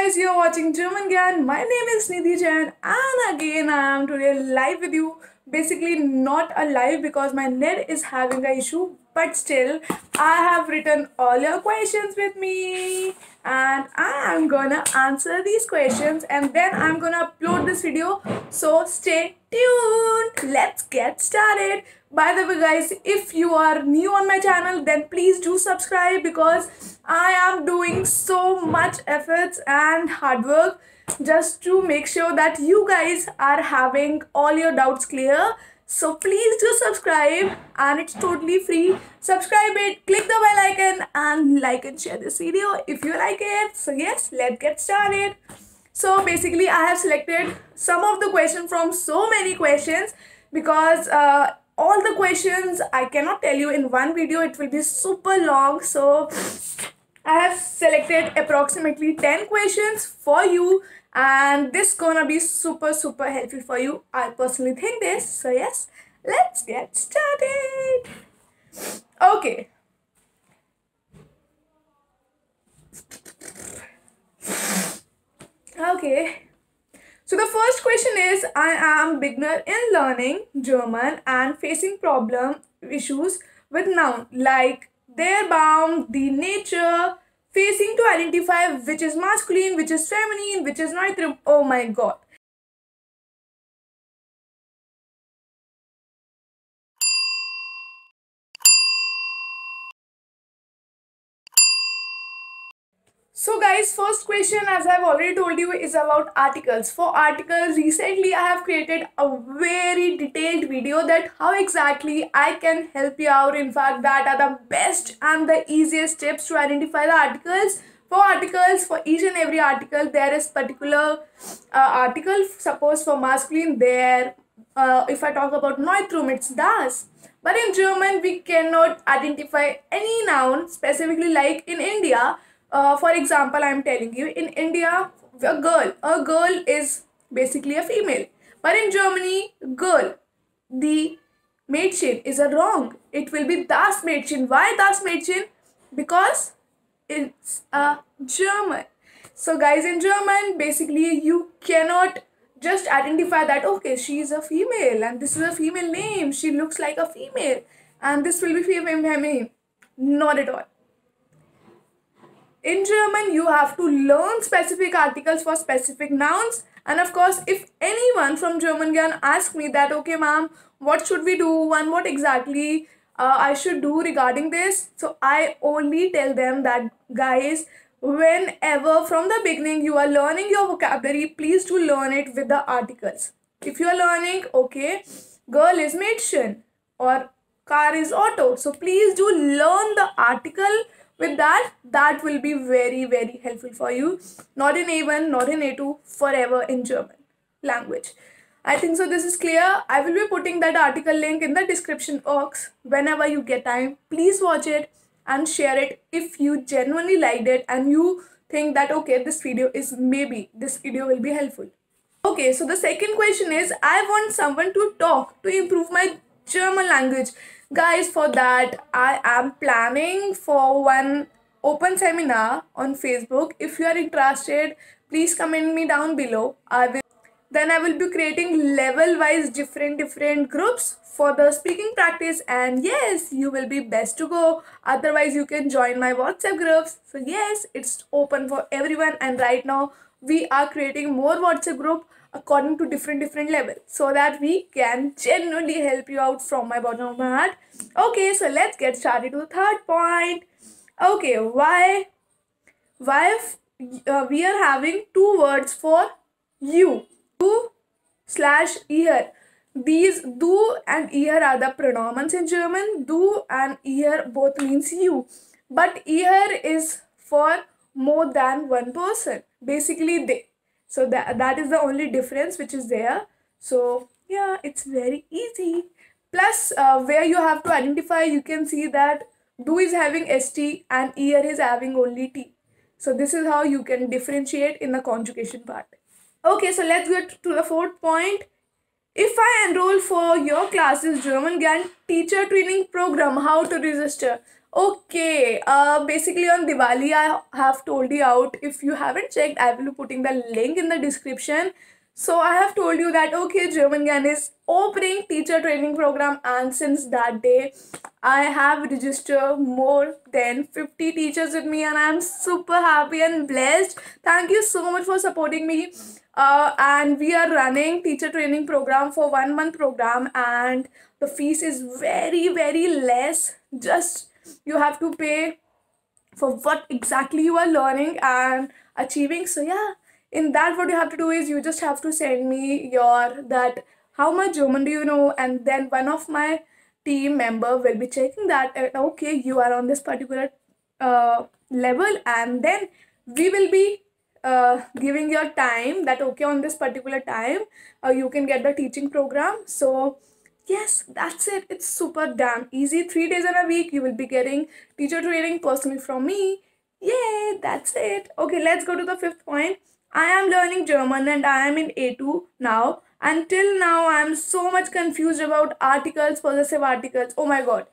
guys, you're watching German Gyan. My name is Nidhi Jain and again I am today live with you. Basically not a live because my net is having an issue, but still I have written all your questions with me and I am gonna answer these questions and then I'm gonna upload this video. So stay tuned. Let's get started. By the way guys, if you are new on my channel then please do subscribe because I am doing so much efforts and hard work just to make sure that you guys are having all your doubts clear. So please do subscribe and it's totally free. Subscribe it, click the bell icon and like and share this video if you like it. So yes, let's get started. So basically I have selected some of the questions from so many questions because all the questions I cannot tell you in one video, it will be super long. So I have selected approximately 10 questions for you and this gonna be super helpful for you. I personally think this. So yes, let's get started. Okay. Okay. So the first question is, I am beginner in learning German and facing problem issues with noun like der Baum, the nature, facing to identify which is masculine, which is feminine, which is neutral. Oh my god. So guys, first question as I've already told you is about articles. For articles, recently I have created a very detailed video that how exactly I can help you out. In fact, that are the best and the easiest tips to identify the articles. For articles, for each and every article, there is particular article. Suppose for masculine, there, if I talk about Neutrum, it's das. But in German, we cannot identify any noun specifically like in India. For example, I'm telling you, in India, a girl is basically a female. But in Germany, girl, the Mädchen is a wrong. It will be das Mädchen. Why das Mädchen? Because it's a German. So guys, in German, basically you cannot just identify that, okay, she is a female and this is a female name. She looks like a female and this will be feminine. Not at all. In German, you have to learn specific articles for specific nouns. And of course, if anyone from German can ask me that, okay, ma'am, what should we do and what exactly I should do regarding this? So I only tell them that, guys, whenever from the beginning you are learning your vocabulary, please do learn it with the articles. If you are learning, okay, girl is Mädchen or car is auto. So please do learn the article. With that will be very helpful for you. Not in A1, not in A2, forever in German language. I think so this is clear. I will be putting that article link in the description box. Whenever you get time, please watch it and share it if you genuinely liked it and you think that, okay, this video will be helpful. Okay, so the second question is, I want someone to talk to improve my German language. Guys, for that I am planning for one open seminar on Facebook. If you are interested, please comment me down below. Then I will be creating level wise different groups for the speaking practice, and yes, you will be best to go. Otherwise you can join my WhatsApp groups. So yes, it's open for everyone, and right now we are creating more WhatsApp group according to different level so that we can genuinely help you out from my bottom of my heart. Okay, so let's get started to the third point. Okay, why we are having two words for you, du slash ihr. These du and ihr are the pronouns in German. Du and ihr both means you, but ihr is for more than one person, basically they. So that is the only difference which is there. So yeah, it's very easy. Plus where you have to identify, you can see that do is having st and ear is having only t. So this is how you can differentiate in the conjugation part. Okay, so let's get to the fourth point. If I enroll for your classes German Gyan teacher training program, how to register? Okay, basically on Diwali, I have told you out. If you haven't checked, I will be putting the link in the description. So I have told you that okay, German Gyan is opening teacher training program, and since that day, I have registered more than 50 teachers with me, and I'm super happy and blessed. Thank you so much for supporting me. And we are running teacher training program for 1 month program, and the fees is very less. Just you have to pay for what exactly you are learning and achieving. So yeah, in that what you have to do is you just have to send me your that how much German do you know, and then one of my team member will be checking that okay, you are on this particular level, and then we will be giving your time that okay, on this particular time you can get the teaching program. So yes, that's it. It's super damn easy. 3 days in a week, you will be getting teacher training personally from me. Yay, that's it. Okay, let's go to the fifth point. I am learning German and I am in A2 now. Until now, I am so much confused about articles, possessive articles. Oh my god.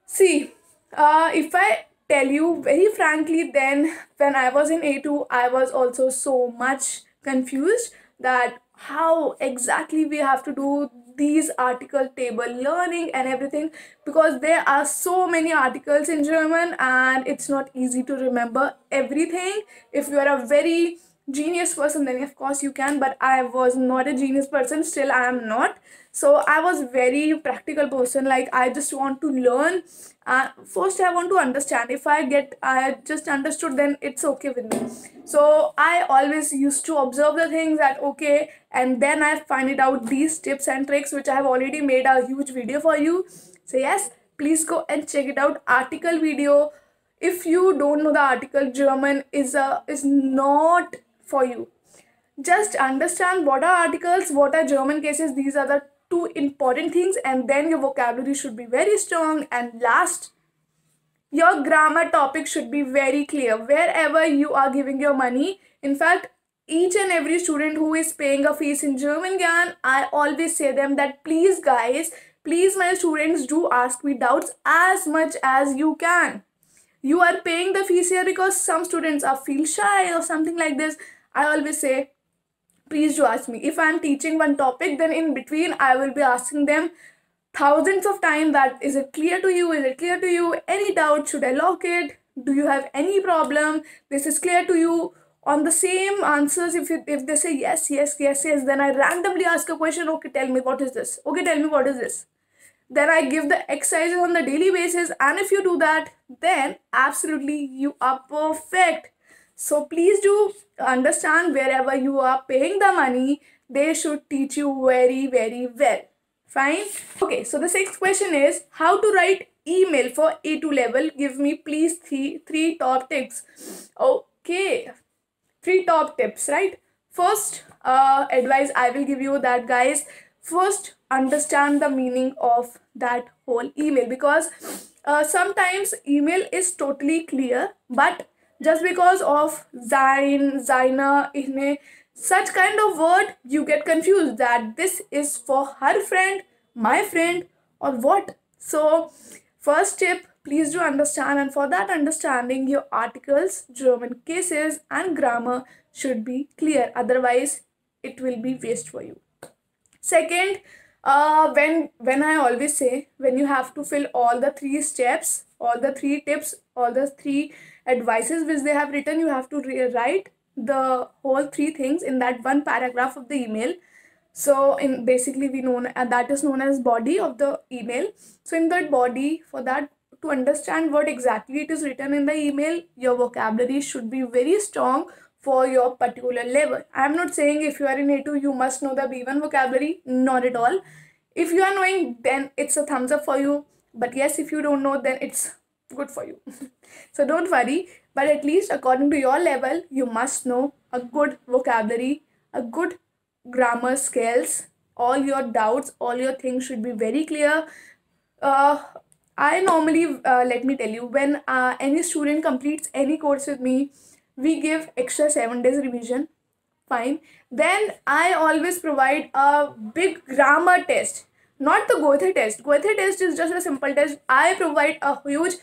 See, if I tell you very frankly, then when I was in A2, I was also so much confused that how exactly we have to do these article table learning and everything, because there are so many articles in German and it's not easy to remember everything. If you are a very genius person, then of course you can, but I was not a genius person, still I am not. So I was very practical person, like I just want to learn. First I want to understand. If I just understood, then it's okay with me. So I always used to observe the things that okay, and then I find it out these tips and tricks, which I have already made a huge video for you. So yes, please go and check it out. Article video, if you don't know the article, German is not for you. Just understand what are articles, what are German cases. These are the two important things, and then your vocabulary should be very strong. And last, your grammar topic should be very clear wherever you are giving your money. In fact, each and every student who is paying a fees in German Gyan, I always say them that please guys, please my students, do ask me doubts as much as you can. You are paying the fees here because some students are feel shy or something like this. I always say please do ask me. If I'm teaching one topic, then in between I will be asking them thousands of times that is it clear to you, is it clear to you, any doubt, should I lock it, do you have any problem, this is clear to you. On the same answers, if they say yes, then I randomly ask a question. Okay, tell me what is this, okay, tell me what is this. Then I give the exercises on the daily basis, and if you do that, then absolutely you are perfect. So please do understand, wherever you are paying the money, they should teach you very well. Fine. Okay, so the sixth question is how to write email for A2 level. Give me please three top tips. Okay, three top tips, right? First advice I will give you that guys, first understand the meaning of that whole email, because sometimes email is totally clear, but just because of seine, ihne, such kind of word, you get confused that this is for her friend, my friend, or what. So first tip, please do understand, and for that understanding, your articles, German cases, and grammar should be clear. Otherwise, it will be waste for you. Second, when I always say, when you have to fill all the three steps, all the three tips, all the three advices which they have written, you have to write the whole three things in that one paragraph of the email. So in basically we know that is known as body of the email. So in that body, for that, to understand what exactly it is written in the email, your vocabulary should be very strong for your particular level. I am not saying if you are in A2 you must know the B1 vocabulary, not at all. If you are knowing, then it's a thumbs up for you, but yes, if you don't know, then it's good for you. So don't worry, but at least according to your level, you must know a good vocabulary, a good grammar skills. All your doubts, all your things should be very clear. uh, I normally, let me tell you, when any student completes any course with me, we give extra 7 days revision. Fine. Then I always provide a big grammar test. not the Goethe test. Goethe test is just a simple test. I provide a huge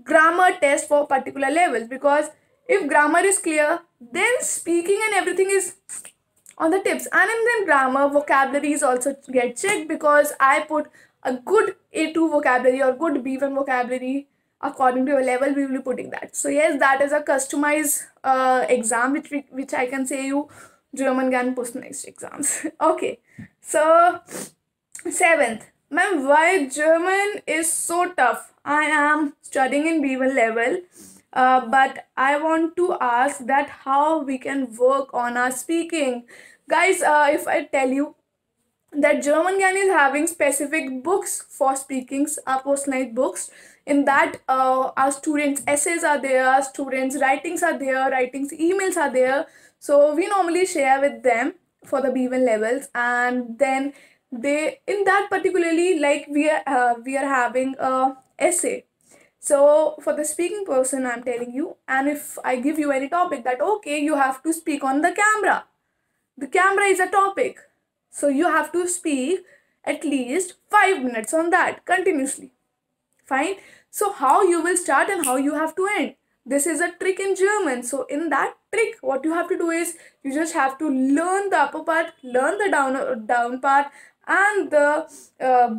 grammar test for particular levels, because if grammar is clear, then speaking and everything is on the tips. And in then grammar, vocabularies also get checked, because I put a good A2 vocabulary or good B1 vocabulary according to your level. We will be putting that. So yes, that is a customized exam which I can say you, German Gyan personalized exams. Okay, so 7th, ma'am, why German is so tough? I am studying in B1 level, but I want to ask that how we can work on our speaking. Guys, if I tell you that German Gyan is having specific books for speakings, personalized books. In that, our students' essays are there, our students' writings are there, writings emails are there. So we normally share with them for the B1 levels, and then they, in that particularly, like we are having a essay. So for the speaking person, I'm telling you, and if I give you any topic that okay, you have to speak on the camera. The camera is a topic. So you have to speak at least 5 minutes on that continuously. Fine. So how you will start and how you have to end. This is a trick in German. So in that trick, what you have to do is you just have to learn the upper part, learn the down part, and the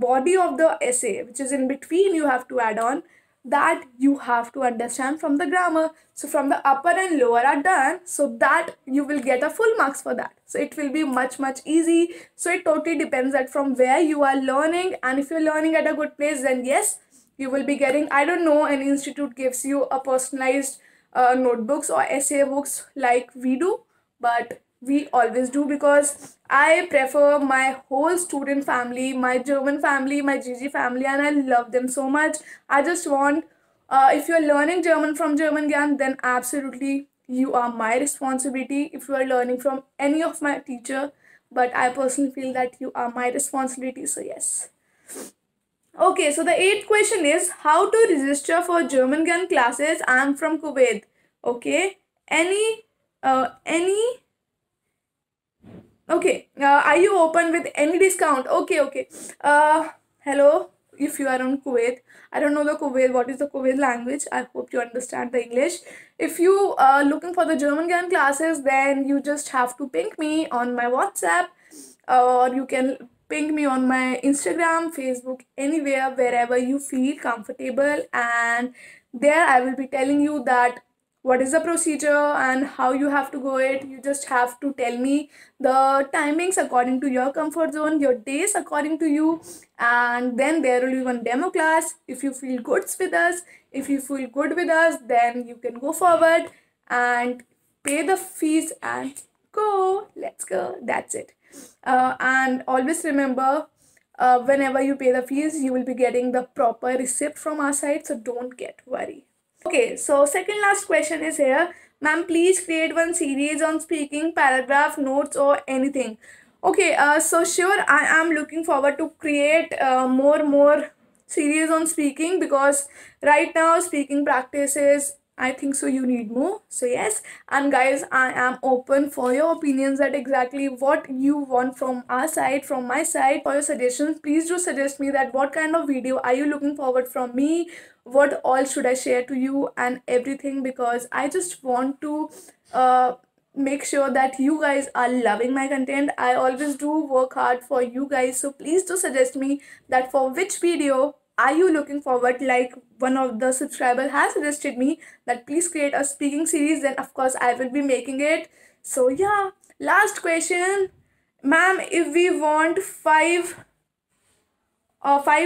body of the essay, which is in between, you have to add on. That you have to understand from the grammar. So from the upper and lower are done, so that you will get a full marks for that. So it will be much easy. So it totally depends that from where you are learning, and if you're learning at a good place, then yes, you will be getting, I don't know, an institute gives you a personalized notebooks or essay books like we do, but we always do, because I prefer my whole student family, my German family, my GG family, and I love them so much. I just want, if you're learning German from German Gyan, then absolutely you are my responsibility. If you are learning from any of my teacher, but I personally feel that you are my responsibility. So yes. Okay, so the 8th question is how to register for German Gyan classes. I'm from Kuwait. Okay, any okay, are you open with any discount? Okay. Hello, if you are on Kuwait, I don't know the Kuwait, what is the Kuwait language. I hope you understand the English. If you are looking for the German Gyan classes, then you just have to ping me on my WhatsApp, or you can ping me on my Instagram, Facebook, anywhere, wherever you feel comfortable, and there I will be telling you that what is the procedure and how you have to go it. You just have to tell me the timings according to your comfort zone, your days according to you, and then there will be one demo class. If you feel good with us, then you can go forward and pay the fees and go. Let's go. That's it. And always remember, whenever you pay the fees, you will be getting the proper receipt from our side, so don't get worried. Okay, so second last question is here. Ma'am, please create one series on speaking, paragraph, notes, or anything. Okay, so sure, I am looking forward to create more series on speaking, because right now speaking practices, I think so you need more. So yes, and guys, I am open for your opinions, that exactly what you want from our side, from my side, for your suggestions. Please do suggest me that what kind of video are you looking forward from me, what all should I share to you and everything, because I just want to make sure that you guys are loving my content. I always do work hard for you guys, so please do suggest me that for which video are you looking forward. Like one of the subscribers has suggested me that please create a speaking series, then of course I will be making it. So yeah, last question, ma'am, if we want 5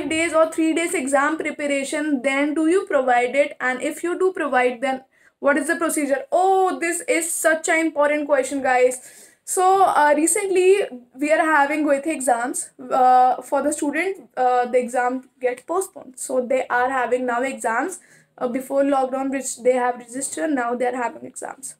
days or 3 days exam preparation, then do you provide it? And if you do provide, then what is the procedure? Oh, this is such an important question, guys. So recently we are having Goethe exams for the student. The exam get postponed, so they are having now exams. Before lockdown, which they have registered, now they are having exams.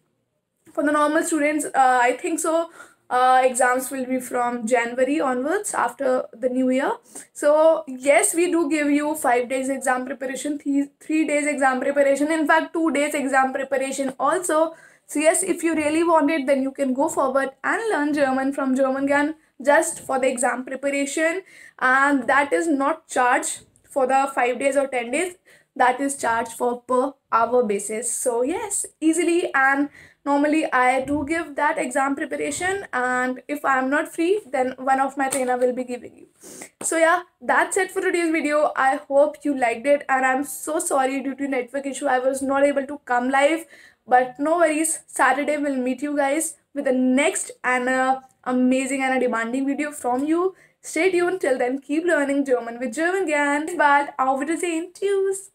For the normal students, I think so exams will be from January onwards, after the new year. So yes, we do give you 5 days exam preparation, 3 days exam preparation, in fact 2 days exam preparation also. So yes, if you really want it, then you can go forward and learn German from German Gyan just for the exam preparation, and that is not charged for the 5 days or 10 days. That is charged for per hour basis. So yes, easily, and normally I do give that exam preparation, and if I am not free, then one of my trainer will be giving you. So yeah, that's it for today's video. I hope you liked it, and I'm so sorry, due to network issue I was not able to come live, but no worries. Saturday we'll meet you guys with the next and amazing and a demanding video from you. Stay tuned. Till then, keep learning German with German Gyan. Bald. Auf Wiedersehen. Tschüss.